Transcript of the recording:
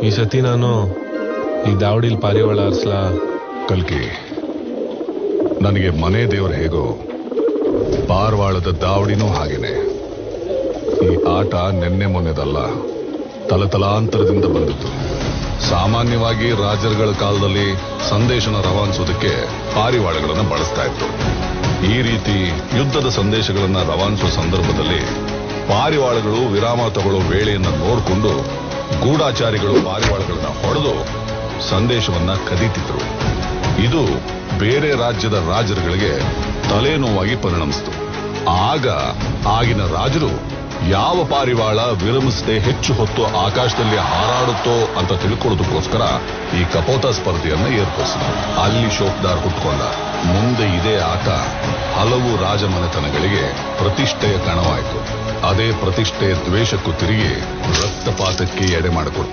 ಈ ಸತಿ ನಾನು ಈ ದಾವಡಿಲ್ ಪಾರಿವಾಳ ಅರ್ಸ್ಲಾ. ಕಲ್ಕಿ, ನನಗೆ ಮನೆ ದೇವರು ಹೇಗೋ ಪಾರವಾಳದ ದಾವಡಿನೂ ಹಾಗೇನೆ. ಈ ಆಟ ನೆನ್ನೆ ಮೊನ್ನೆದಲ್ಲ, ತಲತಲಾಂತರದಿಂದ ಬಂದಿತ್ತು. ಸಾಮಾನ್ಯವಾಗಿ ರಾಜರುಗಳ ಕಾಲದಲ್ಲಿ ಸಂದೇಶನ ರವಾನಿಸೋದಕ್ಕೆ ಪಾರಿವಾಳಗಳನ್ನು ಬಳಸ್ತಾ ಇತ್ತು. ಈ ರೀತಿ ಯುದ್ಧದ ಸಂದೇಶಗಳನ್ನ ರವಾನಿಸುವ ಸಂದರ್ಭದಲ್ಲಿ ಪಾರಿವಾಳಗಳು ವಿರಾಮ ತಗೊಳ್ಳೋ ವೇಳೆಯನ್ನ ನೋಡಿಕೊಂಡು ಗೂಢಾಚಾರಿಗಳು ಪಾರಿವಾಳಗಳನ್ನ ಹೊಡೆದು ಸಂದೇಶವನ್ನ ಕದೀತಿದ್ರು. ಇದು ಬೇರೆ ರಾಜ್ಯದ ರಾಜರುಗಳಿಗೆ ತಲೆನೋವಾಗಿ ಪರಿಣಮಿಸಿತು. ಆಗ ಆಗಿನ ರಾಜರು ಯಾವ ಪಾರಿವಾಳ ವಿರಮಿಸದೆ ಹೆಚ್ಚು ಹೊತ್ತು ಆಕಾಶದಲ್ಲಿ ಹಾರಾಡುತ್ತೋ ಅಂತ ತಿಳ್ಕೊಳ್ಳೋದಕ್ಕೋಸ್ಕರ ಈ ಕಪೋತ ಸ್ಪರ್ಧೆಯನ್ನ ಏರ್ಪಡಿಸಿದ್ರು. ಅಲ್ಲಿ ಶೋಕ್ದಾರ್ ಹುಟ್ಕೊಂಡ. ಮುಂದೆ ಇದೇ ಆಟ ಹಲವು ರಾಜಮನೆತನಗಳಿಗೆ ಪ್ರತಿಷ್ಠೆಯ ಕಣವಾಯಿತು. ಅದೇ ಪ್ರತಿಷ್ಠೆಯ ದ್ವೇಷಕ್ಕೂ ತಿರುಗಿ ರಕ್ತಪಾತಕ್ಕೆ ಎಡೆ ಮಾಡಿಕೊಡ್ತು.